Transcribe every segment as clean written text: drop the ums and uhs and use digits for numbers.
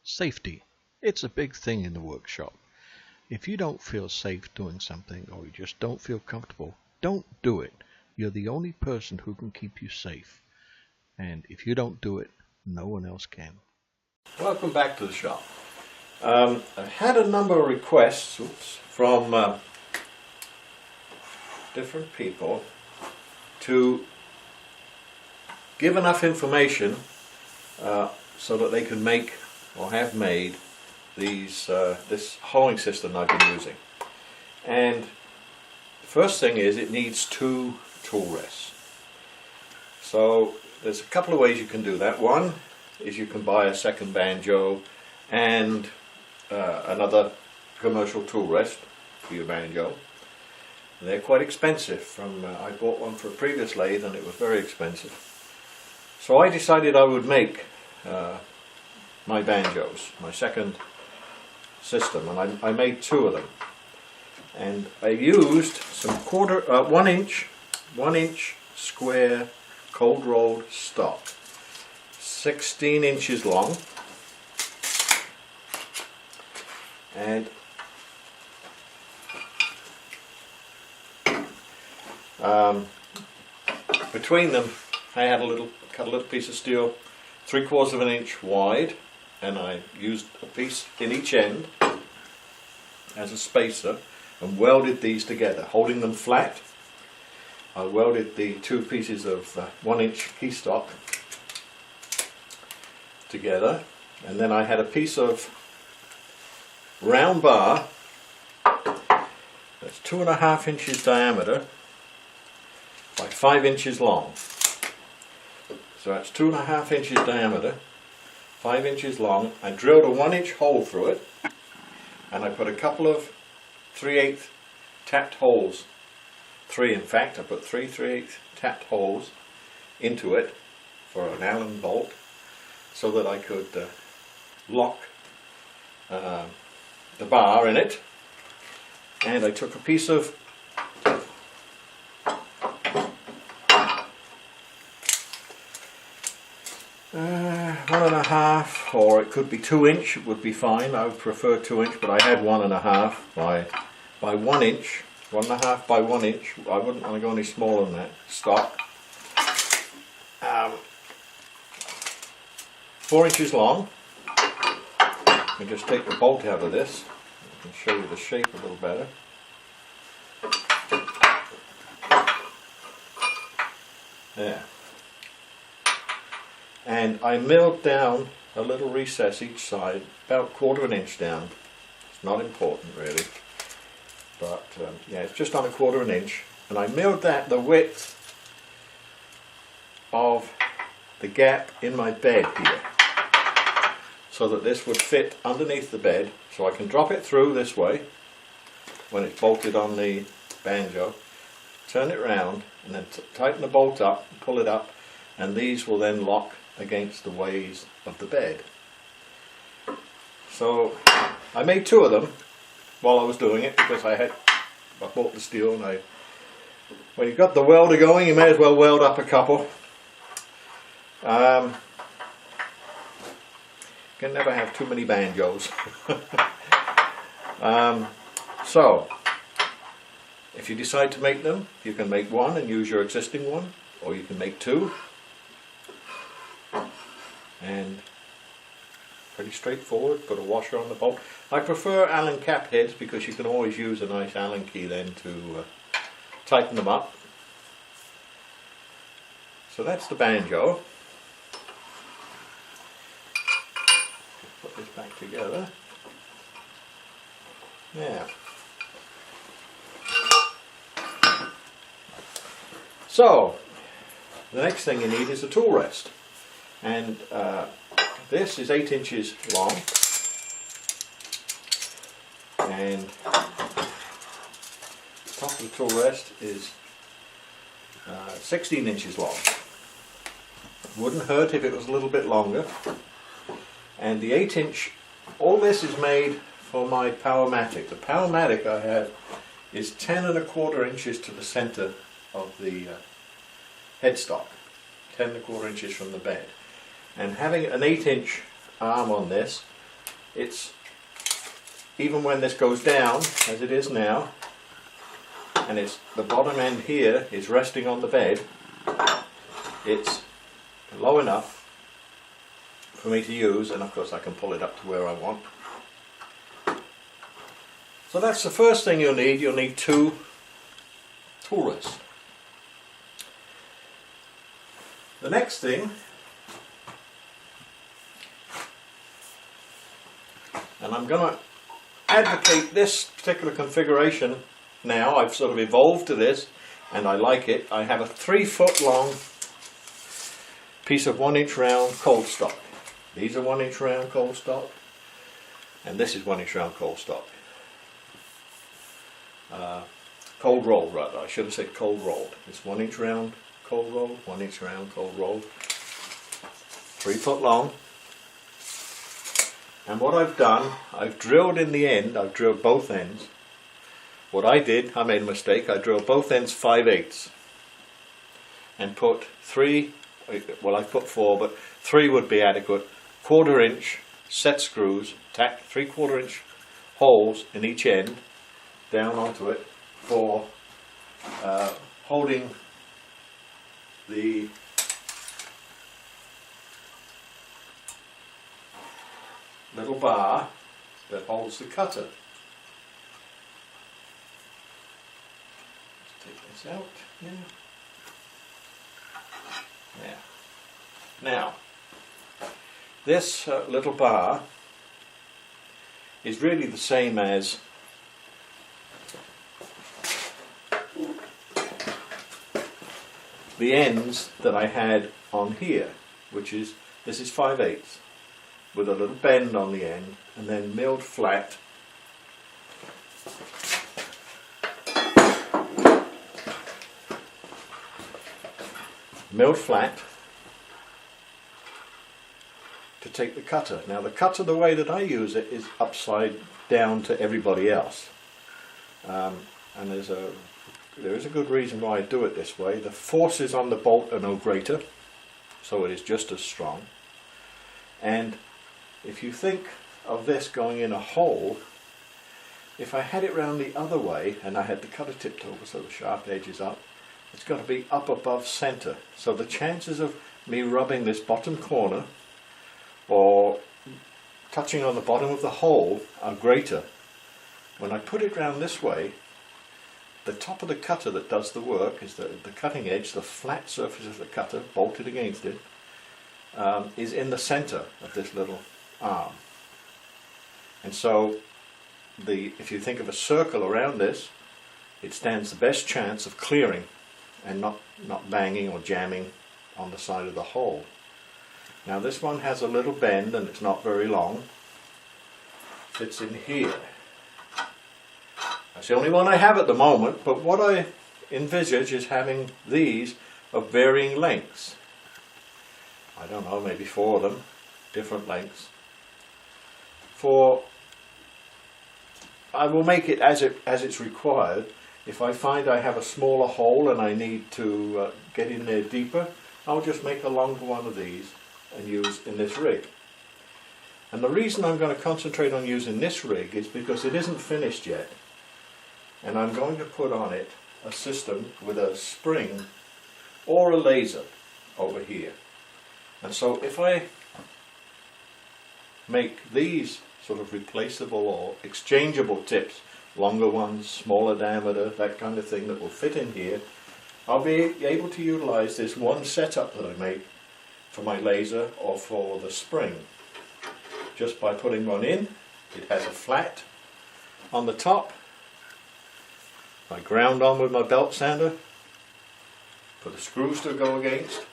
Safety. It's a big thing in the workshop. If you don't feel safe doing something or you just don't feel comfortable, don't do it. You're the only person who can keep you safe. And if you don't do it, no one else can. Welcome back to the shop. I had a number of requests from different people to give enough information so that they can make or have made this hollowing system I've been using. And the first thing is it needs 2 tool rests. So there's a couple of ways you can do that. One is you can buy a second banjo and another commercial tool rest for your banjo. They're quite expensive. I bought one for a previous lathe and it was very expensive. So I decided I would make my banjos, my second system, and I made 2 of them. And I used some 1 inch square cold rolled stock, 16 inches long, and between them I had cut a little piece of steel 3/4 of an inch wide, and I used a piece in each end as a spacer and welded these together, holding them flat. I welded the 2 pieces of 1 inch key stock together, and then I had a piece of round bar that's 2.5 inches diameter by 5 inches long. So that's 2.5 inches diameter, 5 inches long. I drilled a 1 inch hole through it, and I put a couple of 3/8 tapped holes. 3 in fact, I put 3 3/8 tapped holes into it for an Allen bolt so that I could lock the bar in it. And I took a piece of one and a half, or it could be 2 inch, it would be fine. I would prefer 2 inch, but I had 1.5 by 1 inch, 1.5 by 1 inch. I wouldn't want to go any smaller than that stock. 4 inches long. Let me just take the bolt out of this. I can show you the shape a little better. There. And I milled down a little recess each side, about 1/4 of an inch down. It's not important really, but yeah, it's just on 1/4 of an inch. And I milled that the width of the gap in my bed here, so that this would fit underneath the bed, so I can drop it through this way when it's bolted on the banjo, turn it round, and then tighten the bolt up, pull it up, and these will then lock against the ways of the bed. So I made 2 of them while I was doing it, because I bought the steel, and when you've got the welder going, you may as well weld up a couple. Can never have too many banjos. So if you decide to make them, you can make 1 and use your existing one, or you can make 2. And pretty straightforward. Put a washer on the bolt. I prefer Allen cap heads because you can always use a nice Allen key then to tighten them up. So that's the banjo. Put this back together. Yeah. So the next thing you need is a tool rest. And this is 8 inches long, and the top of the tool rest is 16 inches long. Wouldn't hurt if it was a little bit longer. And the 8 inch, all this is made for my Powermatic. The Powermatic I have is 10 1/4 inches to the center of the headstock, 10 1/4 inches from the bed. And having an 8 inch arm on this, it's, even when this goes down, as it is now, and it's the bottom end here is resting on the bed, it's low enough for me to use, and of course I can pull it up to where I want. So that's the first thing you'll need. You'll need 2 tool rests. The next thing, and I'm going to advocate this particular configuration now. I've sort of evolved to this and I like it. I have a 3-foot long piece of 1-inch round cold stock. These are 1-inch round cold stock, and this is 1-inch round cold stock. Cold rolled, rather. I should have said cold rolled. It's 1-inch round cold rolled, 1-inch round cold rolled, 3 foot long. And what I've done, I've drilled in the end, I've drilled both ends. What I did, I made a mistake, I drilled both ends 5/8 and put 3, well I put 4, but 3 would be adequate, 1/4 inch set screws, tacked 3/4 inch holes in each end down onto it for holding the little bar that holds the cutter. Let's take this out here. Now, this little bar is really the same as the ends that I had on here, which is, this is 5/8 with a little bend on the end and then milled flat. Milled flat to take the cutter. Now the cutter, the way that I use it, is upside down to everybody else, and there is a good reason why I do it this way. The forces on the bolt are no greater, so it is just as strong. And if you think of this going in a hole, if I had it round the other way and I had the cutter tipped over so the sharp edge is up, it's got to be up above center. So the chances of me rubbing this bottom corner or touching on the bottom of the hole are greater. When I put it round this way, the top of the cutter that does the work is the cutting edge, the flat surface of the cutter bolted against it, is in the center of this little arm. And so if you think of a circle around this, it stands the best chance of clearing and not banging or jamming on the side of the hole. Now this one has a little bend and it's not very long. Fits in here. That's the only one I have at the moment, but what I envisage is having these of varying lengths. I don't know, maybe 4 of them, different lengths. I will make it as it's required. If I find I have a smaller hole and I need to get in there deeper, I'll just make a longer one of these and use in this rig. And the reason I'm going to concentrate on using this rig is because it isn't finished yet. And I'm going to put on it a system with a spring or a laser over here. And so if I make these sort of replaceable or exchangeable tips, longer ones, smaller diameter, that kind of thing that will fit in here, I'll be able to utilize this one setup that I make for my laser or for the spring. Just by putting one in, it has a flat on the top. I ground on with my belt sander, put the screws to go against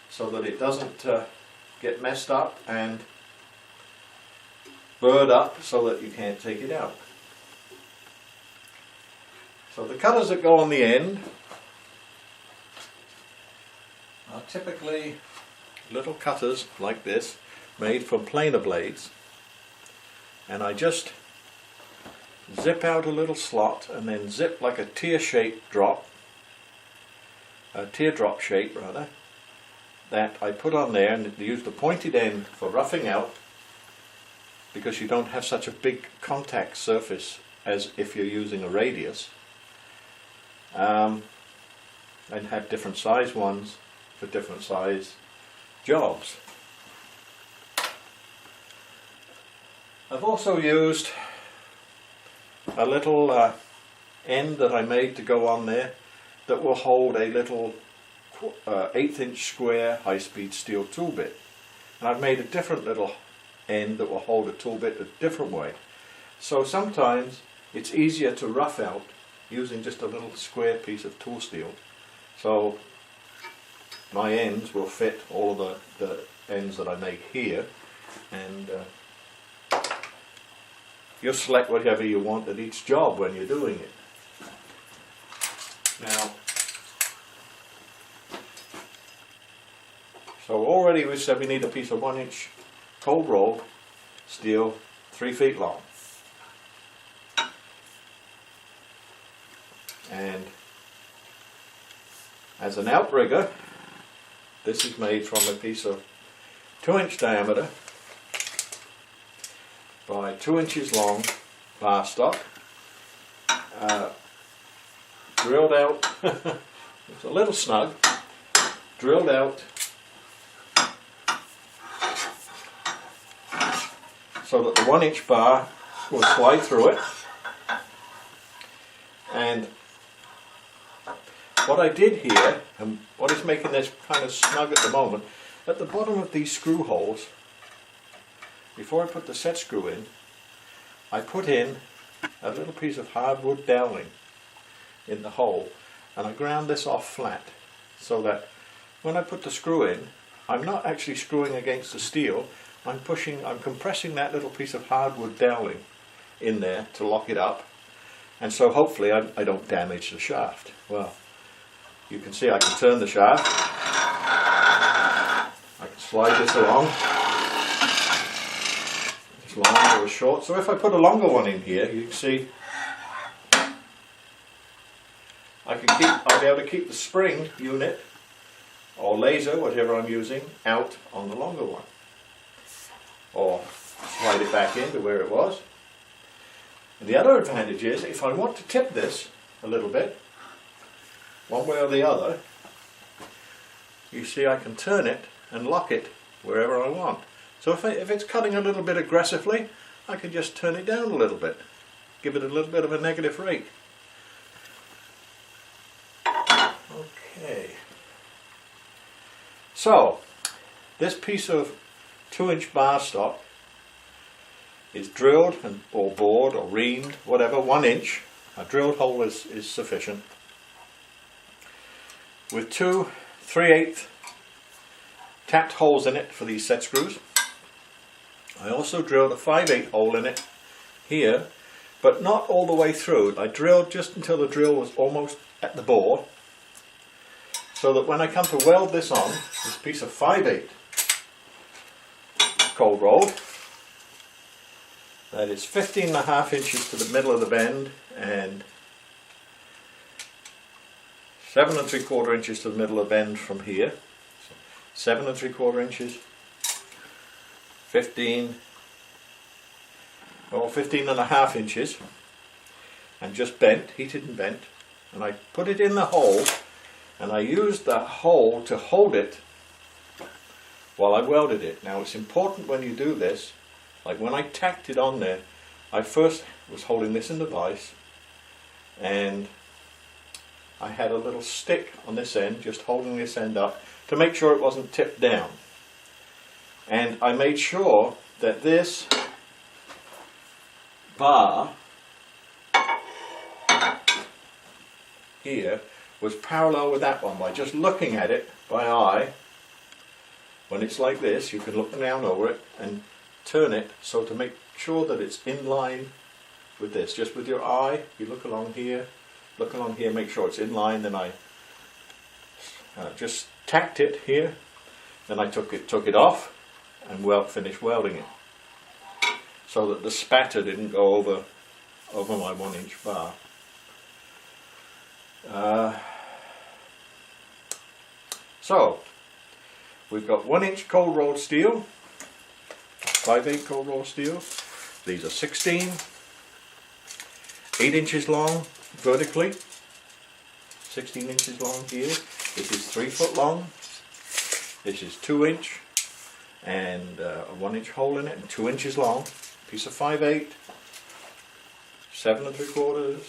so that it doesn't get messed up and burred up so that you can't take it out. So the cutters that go on the end are typically little cutters like this, made from planer blades, and I just zip out a little slot and then zip like a teardrop shape rather, that I put on there and use the pointed end for roughing out because you don't have such a big contact surface as if you're using a radius, and have different size ones for different size jobs. I've also used a little end that I made to go on there that will hold a little 1/8 inch square high-speed steel tool bit, and I've made a different little end that will hold a tool bit a different way. So sometimes it's easier to rough out using just a little square piece of tool steel, so my ends will fit all of the ends that I make here, and you'll select whatever you want at each job when you're doing it. Now, so already we said we need a piece of 1 inch cold roll steel 3 feet long. And as an outrigger, this is made from a piece of 2 inch diameter by 2 inches long bar stock, drilled out, it's a little snug, drilled out so that the 1 inch bar will slide through it. And what I did here, and what is making this kind of snug at the moment, at the bottom of these screw holes, before I put the set screw in, I put in a little piece of hardwood dowling in the hole, and I ground this off flat so that when I put the screw in, I'm not actually screwing against the steel, I'm compressing that little piece of hardwood dowling in there to lock it up, and so hopefully I don't damage the shaft. Well, you can see I can turn the shaft, I can slide this along, it's long or short, so if I put a longer one in here, you can see I'll be able to keep the spring unit or laser, whatever I'm using, out on the longer one, or slide it back into where it was. And the other advantage is, if I want to tip this a little bit, one way or the other, you see I can turn it and lock it wherever I want. So if it's cutting a little bit aggressively, I can just turn it down a little bit, give it a little bit of a negative rake. Okay. So, this piece of 2 inch bar stock is drilled or bored or reamed, whatever, 1 inch. A drilled hole is sufficient. With 2 3/8 tapped holes in it for these set screws. I also drilled a 5/8 hole in it here, but not all the way through. I drilled just until the drill was almost at the bore, so that when I come to weld this on, this piece of 5/8 cold rolled, that is 15.5 inches to the middle of the bend and 7 3/4 inches to the middle of the bend from here. So 7 3/4 inches, 15.5 inches, and just bent, heated and bent, and I put it in the hole, and I used the hole to hold it while I welded it. Now it's important when you do this, like when I tacked it on there, I first was holding this in the vise, and I had a little stick on this end, just holding this end up to make sure it wasn't tipped down. And I made sure that this bar here was parallel with that one by just looking at it by eye. When it's like this, you can look down over it and turn it so to make sure that it's in line with this. Just with your eye, you look along here, make sure it's in line. Then I just tacked it here, then I took it off and finished welding it so that the spatter didn't go over my 1 inch bar. So we've got 1 inch cold rolled steel, 5/8 cold rolled steel, These are 16, 8 inches long vertically, 16 inches long here. This is 3 foot long. This is 2 inch and a 1 inch hole in it and 2 inches long. Piece of 5/8, 7 3/4,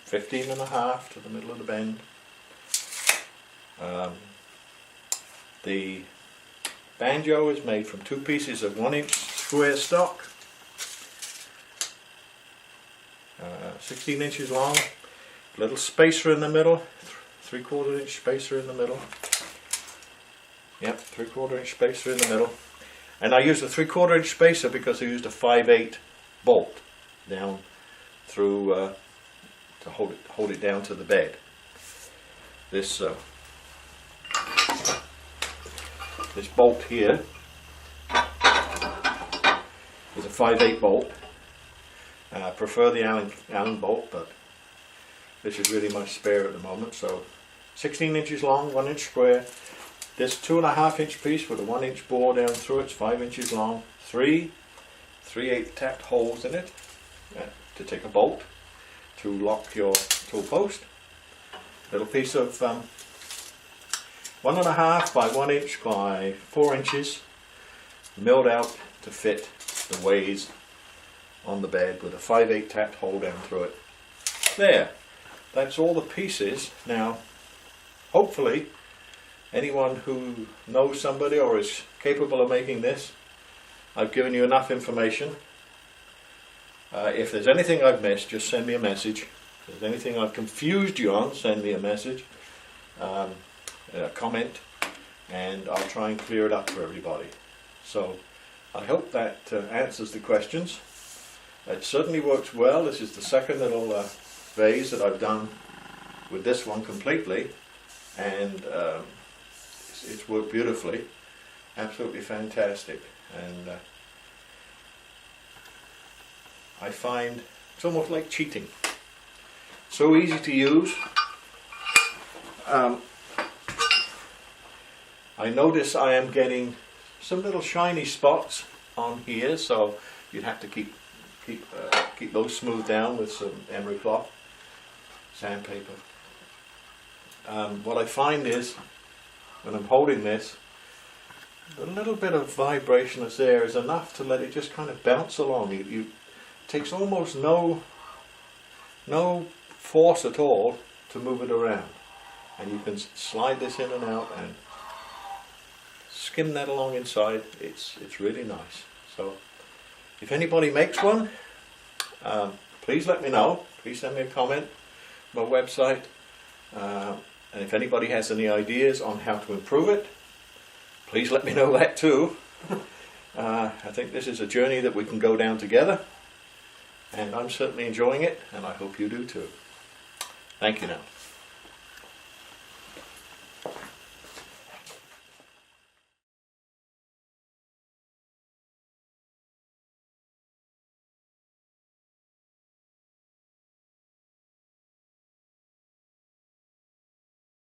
15 1/2 to the middle of the bend. The banjo is made from 2 pieces of 1 inch square stock, 16 inches long, little spacer in the middle, 3/4 inch spacer in the middle. Yep, 3/4 inch spacer in the middle. And I used a 3/4 inch spacer because I used a 5/8 bolt down through to hold it down to the bed. This bolt here is a 5/8 bolt. I prefer the Allen bolt, but this is really my spare at the moment. So 16 inches long, 1 inch square. This 2.5 inch piece with a 1 inch bore down through it's 5 inches long. 3 3/8 tapped holes in it to take a bolt to lock your tool post. Little piece of 1.5 by 1 inch by 4 inches milled out to fit the ways on the bed with a 5/8 tapped hole down through it. There, that's all the pieces. Now, hopefully, anyone who knows somebody or is capable of making this, I've given you enough information. If there's anything I've missed, just send me a message. If there's anything I've confused you on, send me a message, a comment, and I'll try and clear it up for everybody. So, I hope that answers the questions. It certainly works well. This is the second little vase that I've done with this one completely, and it's worked beautifully. Absolutely fantastic. And I find it's almost like cheating. So easy to use. I notice I am getting some little shiny spots on here, so you'd have to keep those smoothed down with some emery cloth, sandpaper. What I find is when I'm holding this, the little bit of vibration that's there is enough to let it just kind of bounce along. It takes almost no force at all to move it around, and you can slide this in and out and skim that along inside. It's really nice. So if anybody makes one, please let me know. Please send me a comment on my website, and if anybody has any ideas on how to improve it, please let me know that too. I think this is a journey that we can go down together, and I'm certainly enjoying it, and I hope you do too. Thank you now.